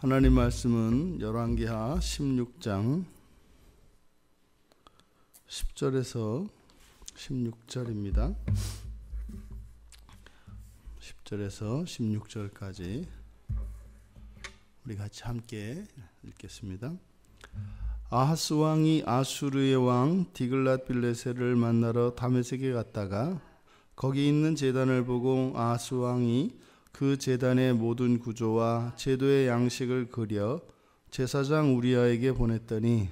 하나님 말씀은 열왕기하 16장 10절에서 16절입니다. 10절에서 16절까지 우리 같이 함께 읽겠습니다. 아하스 왕이 아수르의 왕 디글랏빌레셀을 만나러 다메섹에 갔다가 거기 있는 제단을 보고 아하스 왕이 그 제단의 모든 구조와 제도의 양식을 그려 제사장 우리아에게 보냈더니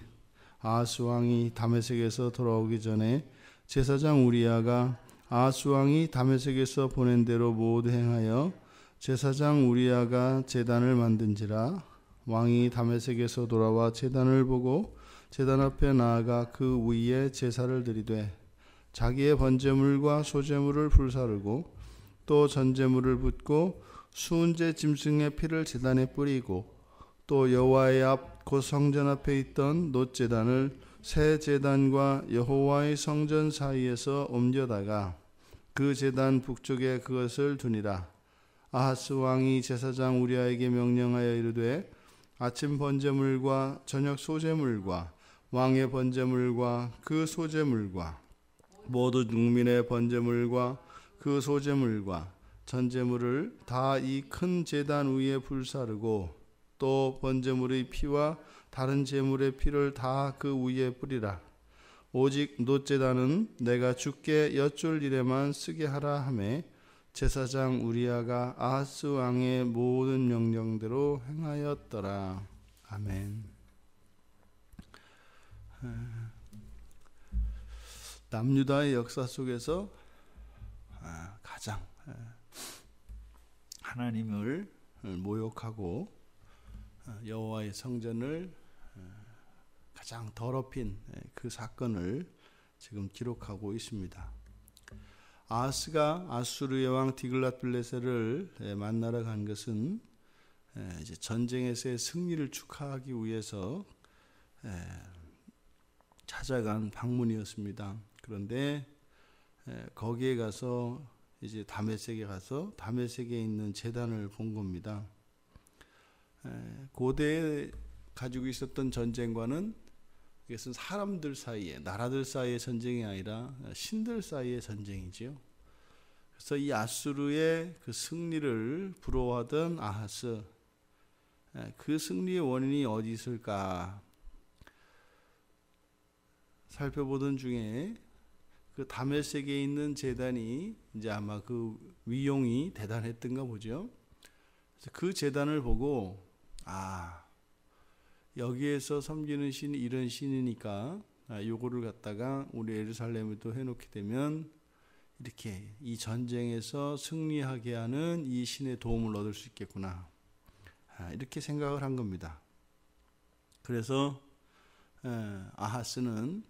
아하스 왕이 다메섹에서 돌아오기 전에 제사장 우리아가 아하스 왕이 다메섹에서 보낸 대로 모두 행하여 제사장 우리아가 제단을 만든지라. 왕이 다메섹에서 돌아와 제단을 보고 제단 앞에 나아가 그 위에 제사를 드리되 자기의 번제물과 소제물을 불사르고 또 전제물을 붓고 수은제 짐승의 피를 제단에 뿌리고 또 여호와의 앞 곧 성전 앞에 있던 놋제단을 새 제단과 여호와의 성전 사이에서 옮겨다가 그 제단 북쪽에 그것을 두니라. 아하스 왕이 제사장 우리아에게 명령하여 이르되 아침 번제물과 저녁 소제물과 왕의 번제물과 그 소제물과 모든 국민의 번제물과 그 소제물과 전제물을 다 이 큰 제단 위에 불사르고 또 번제물의 피와 다른 제물의 피를 다 그 위에 뿌리라. 오직 놋제단은 내가 주께 여쭐 일에만 쓰게 하라 하매 제사장 우리아가 아하스 왕의 모든 명령대로 행하였더라. 아멘. 남유다의 역사 속에서 가장 하나님을 모욕하고 여호와의 성전을 가장 더럽힌 그 사건을 지금 기록하고 있습니다. 아하스가 아수르의 왕 디글랏빌레셀을 만나러 간 것은 이제 전쟁에서의 승리를 축하하기 위해서 찾아간 방문이었습니다. 그런데 거기에 가서 이제 다메섹에 가서 다메섹에 있는 제단을 본 겁니다. 고대에 가지고 있었던 전쟁과는 이것은 사람들 사이에, 나라들 사이의 전쟁이 아니라 신들 사이의 전쟁이지요. 그래서 이 아수르의 그 승리를 부러워하던 아하스, 그 승리의 원인이 어디 있을까 살펴보던 중에 그 다메섹에 있는 제단이 이제 아마 그 위용이 대단했던가 보죠. 그래서 그 제단을 보고 여기에서 섬기는 신이 이런 신이니까 요거를 갖다가 우리 예루살렘에 또 해놓게 되면 이렇게 이 전쟁에서 승리하게 하는 이 신의 도움을 얻을 수 있겠구나, 이렇게 생각을 한 겁니다. 그래서 아하스는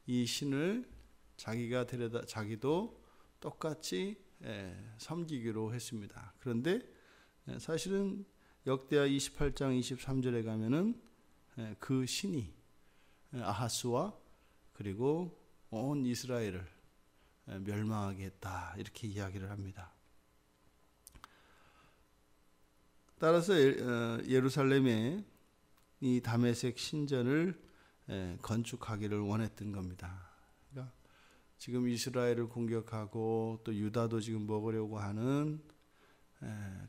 이 신을 자기가 데려다 자기도 똑같이 섬기기로 했습니다. 그런데 사실은 역대하 28장 23절에 가면은 그 신이 아하스와 그리고 온 이스라엘을 멸망하게 했다, 이렇게 이야기를 합니다. 따라서 예루살렘에 이 다메섹 신전을 건축하기를 원했던 겁니다. 그러니까 지금 이스라엘을 공격하고 또 유다도 지금 먹으려고 하는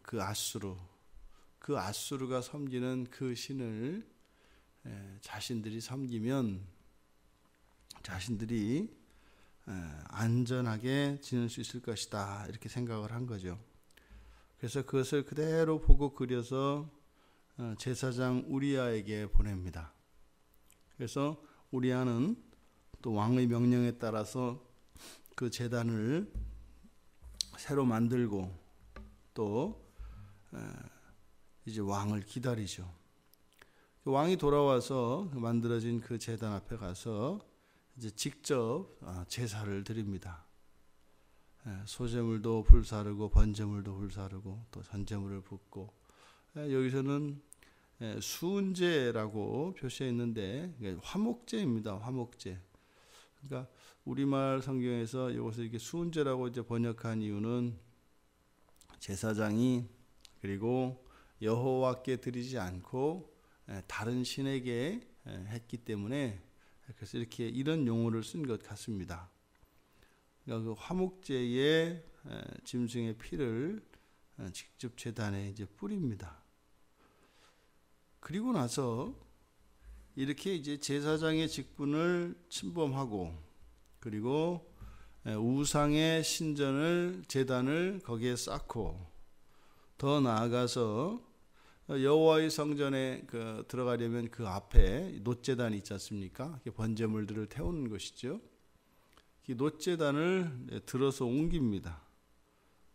그 아수르가 섬기는 그 신을 자신들이 섬기면 자신들이 안전하게 지낼 수 있을 것이다, 이렇게 생각을 한 거죠. 그래서 그것을 그대로 보고 그려서 제사장 우리아에게 보냅니다. 그래서 우리아는 또 왕의 명령에 따라서 그 제단을 새로 만들고 또 이제 왕을 기다리죠. 왕이 돌아와서 만들어진 그 제단 앞에 가서 이제 직접 제사를 드립니다. 소제물도 불사르고 번제물도 불사르고 또 전제물을 붓고, 여기서는 수은제라고 표시해 있는데 화목제입니다. 화목제. 그러니까 우리말 성경에서 이것을 이렇게 수은제라고 이제 번역한 이유는 제사장이 그리고 여호와께 드리지 않고 다른 신에게 했기 때문에 그래서 이렇게 이런 용어를 쓴 것 같습니다. 그러니까 그 화목제의 짐승의 피를 직접 제단에 이제 뿌립니다. 그리고 나서 이렇게 이제 제사장의 직분을 침범하고 그리고 우상의 신전을 제단을 거기에 쌓고 더 나아가서 여호와의 성전에 들어가려면 그 앞에 놋제단이 있지 않습니까? 번제물들을 태우는 것이죠. 이 놋제단을 들어서 옮깁니다.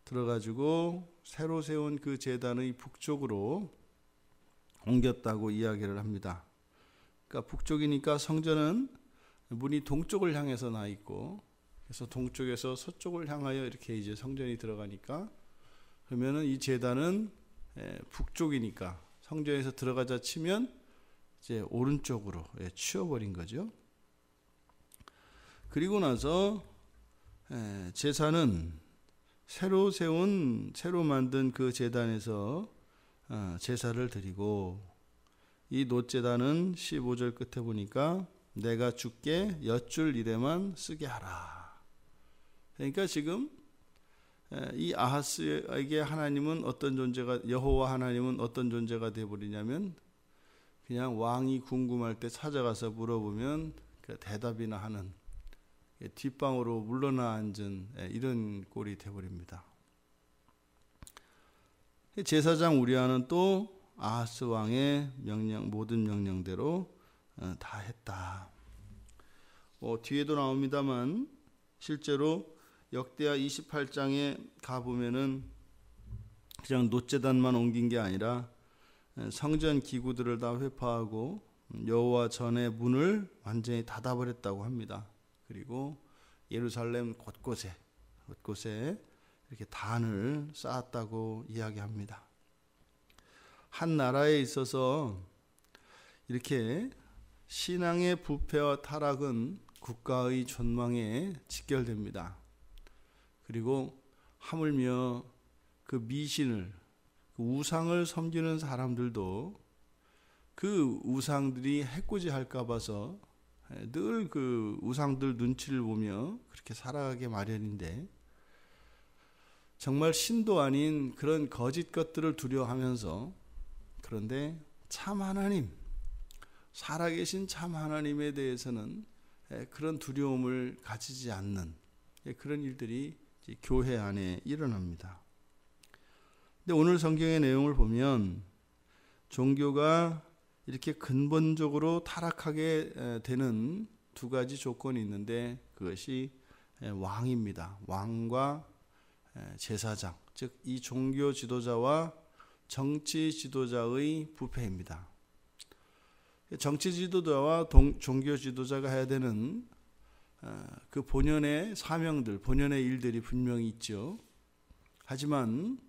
들어가지고 새로 세운 그 제단의 북쪽으로 옮겼다고 이야기를 합니다. 그러니까 북쪽이니까 성전은 문이 동쪽을 향해서 나 있고, 그래서 동쪽에서 서쪽을 향하여 이렇게 이제 성전이 들어가니까, 그러면은 이 제단은 북쪽이니까 성전에서 들어가자 치면 이제 오른쪽으로 치워버린 거죠. 그리고 나서 제사는 새로 만든 그 제단에서 제사를 드리고, 이 놋제단은 15절 끝에 보니까 내가 주께 엿줄 일에만 쓰게 하라. 그러니까 지금 이 아하스에게 하나님은 어떤 존재가, 여호와 하나님은 어떤 존재가 되어버리냐면 그냥 왕이 궁금할 때 찾아가서 물어보면 대답이나 하는, 뒷방으로 물러나 앉은 이런 꼴이 되어버립니다. 제사장 우리아는 또 아하스 왕의 모든 명령대로 다 했다. 뒤에도 나옵니다만 실제로 역대하 28장에 가보면은 그냥 놋제단만 옮긴 게 아니라 성전 기구들을 다 회파하고 여호와 전의 문을 완전히 닫아버렸다고 합니다. 그리고 예루살렘 곳곳에 이렇게 단을 쌓았다고 이야기합니다. 한 나라에 있어서 이렇게 신앙의 부패와 타락은 국가의 존망에 직결됩니다. 그리고 하물며 그 미신을, 그 우상을 섬기는 사람들도 그 우상들이 해코지 할까 봐서 늘 그 우상들 눈치를 보며 그렇게 살아가게 마련인데, 정말 신도 아닌 그런 거짓 것들을 두려워하면서, 그런데 참 하나님, 살아계신 참 하나님에 대해서는 그런 두려움을 가지지 않는 그런 일들이 교회 안에 일어납니다. 근데 오늘 성경의 내용을 보면 종교가 이렇게 근본적으로 타락하게 되는 두 가지 조건이 있는데, 그것이 왕입니다. 왕과 제사장, 즉 이 종교 지도자와 정치 지도자의 부패입니다. 정치 지도자와 종교 지도자가 해야 되는 그 본연의 사명들, 본연의 일들이 분명히 있죠. 하지만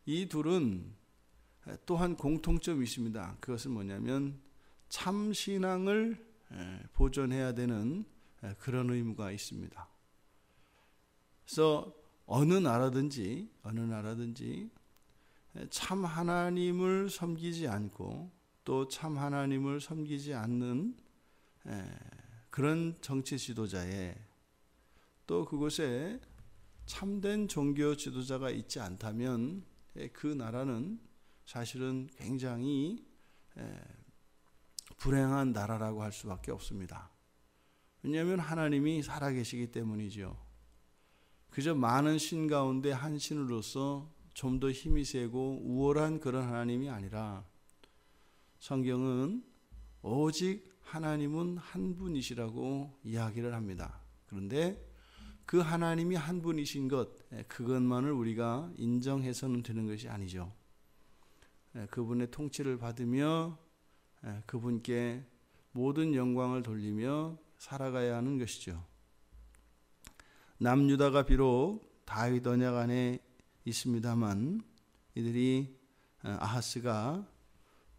이 둘은 또한 공통점이 있습니다. 그것은 뭐냐면 참신앙을 보존해야 되는 그런 의무가 있습니다. 그래서 어느 나라든지 참 하나님을 섬기지 않고 또 참 하나님을 섬기지 않는 그런 정치 지도자에, 또 그곳에 참된 종교 지도자가 있지 않다면 그 나라는 사실은 굉장히 불행한 나라라고 할 수밖에 없습니다. 왜냐하면 하나님이 살아계시기 때문이죠. 그저 많은 신 가운데 한 신으로서 좀 더 힘이 세고 우월한 그런 하나님이 아니라, 성경은 오직 하나님은 한 분이시라고 이야기를 합니다. 그런데 그 하나님이 한 분이신 것, 그것만을 우리가 인정해서는 되는 것이 아니죠. 그분의 통치를 받으며 그분께 모든 영광을 돌리며 살아가야 하는 것이죠. 남유다가 비록 다윗 언약 안에 있습니다만, 이들이 아하스가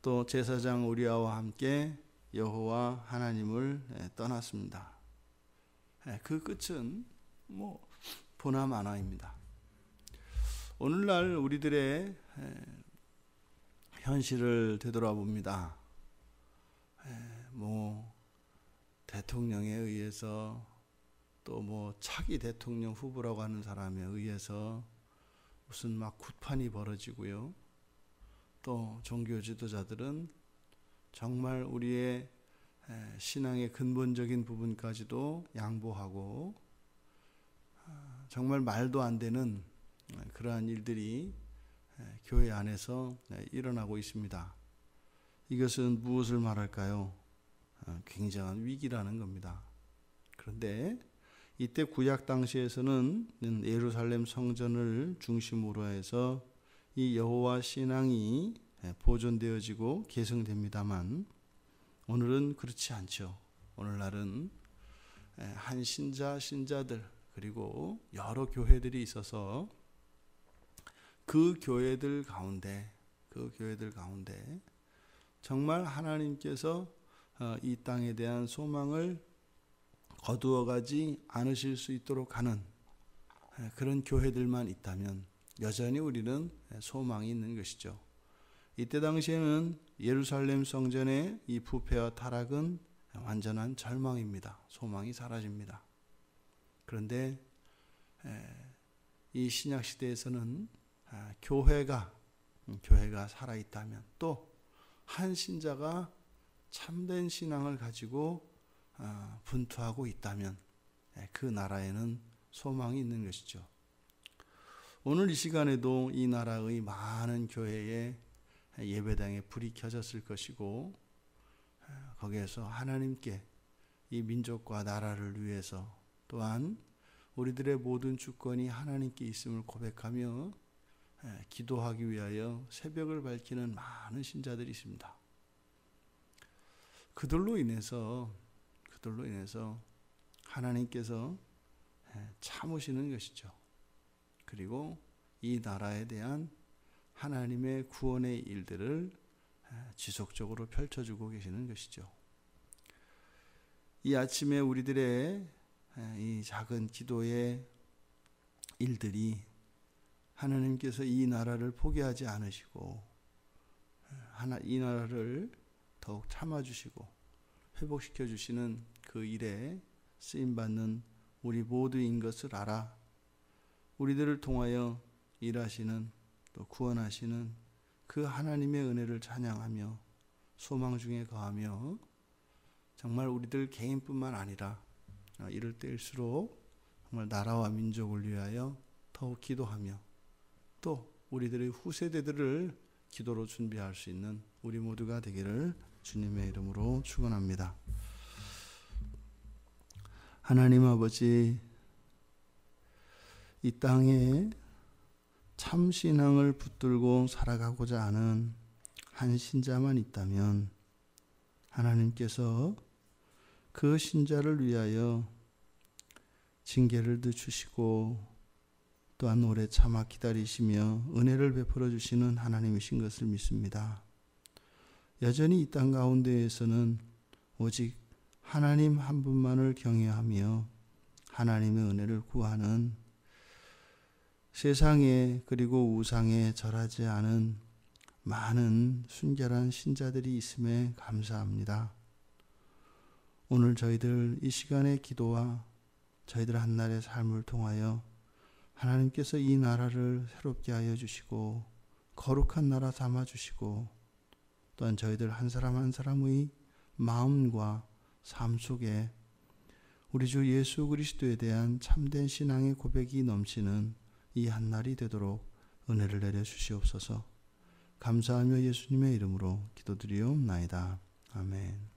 또 제사장 우리아와 함께 여호와 하나님을 떠났습니다. 그 끝은 보나마나입니다. 오늘날 우리들의 현실을 되돌아봅니다. 뭐 대통령에 의해서 또 뭐 차기 대통령 후보라고 하는 사람에 의해서 무슨 막 굿판이 벌어지고요. 또 종교 지도자들은 정말 우리의 신앙의 근본적인 부분까지도 양보하고 정말 말도 안 되는 그러한 일들이 교회 안에서 일어나고 있습니다. 이것은 무엇을 말할까요? 굉장한 위기라는 겁니다. 그런데 이때 구약 당시에서는 예루살렘 성전을 중심으로 해서 이 여호와 신앙이 보존되어지고 계승됩니다만 오늘은 그렇지 않죠. 오늘날은 한 신자들 그리고 여러 교회들이 있어서 그 교회들 가운데 정말 하나님께서 이 땅에 대한 소망을 거두어가지 않으실 수 있도록 하는 그런 교회들만 있다면 여전히 우리는 소망이 있는 것이죠. 이때 당시에는 예루살렘 성전의 이 부패와 타락은 완전한 절망입니다. 소망이 사라집니다. 그런데 이 신약 시대에서는 교회가 살아있다면 또 한 신자가 참된 신앙을 가지고 분투하고 있다면 그 나라에는 소망이 있는 것이죠. 오늘 이 시간에도 이 나라의 많은 교회에 예배당에 불이 켜졌을 것이고 거기에서 하나님께 이 민족과 나라를 위해서 또한 우리들의 모든 주권이 하나님께 있음을 고백하며 기도하기 위하여 새벽을 밝히는 많은 신자들이 있습니다. 그들로 인해서 하나님께서 참으시는 것이죠. 그리고 이 나라에 대한 하나님의 구원의 일들을 지속적으로 펼쳐주고 계시는 것이죠. 이 아침에 우리들의 이 작은 기도의 일들이 하나님께서 이 나라를 포기하지 않으시고 이 나라를 더욱 참아주시고 회복시켜 주시는 그 일에 쓰임받는 우리 모두인 것을 알아 우리들을 통하여 일하시는 또 구원하시는 그 하나님의 은혜를 찬양하며 소망 중에 거하며 정말 우리들 개인뿐만 아니라 이럴 때일수록 정말 나라와 민족을 위하여 더욱 기도하며 또 우리들의 후세대들을 기도로 준비할 수 있는 우리 모두가 되기를 주님의 이름으로 축원합니다. 하나님 아버지, 이 땅에 참 신앙을 붙들고 살아가고자 하는 한 신자만 있다면 하나님께서 그 신자를 위하여 징계를 주시고 또한 오래 참아 기다리시며 은혜를 베풀어 주시는 하나님이신 것을 믿습니다. 여전히 이 땅 가운데에서는 오직 하나님 한 분만을 경외하며 하나님의 은혜를 구하는 세상에 그리고 우상에 절하지 않은 많은 순결한 신자들이 있음에 감사합니다. 오늘 저희들 이 시간의 기도와 저희들 한날의 삶을 통하여 하나님께서 이 나라를 새롭게 하여 주시고 거룩한 나라 삼아 주시고 또한 저희들 한 사람 한 사람의 마음과 삶 속에 우리 주 예수 그리스도에 대한 참된 신앙의 고백이 넘치는 이 한날이 되도록 은혜를 내려 주시옵소서. 감사하며 예수님의 이름으로 기도드리옵나이다. 아멘.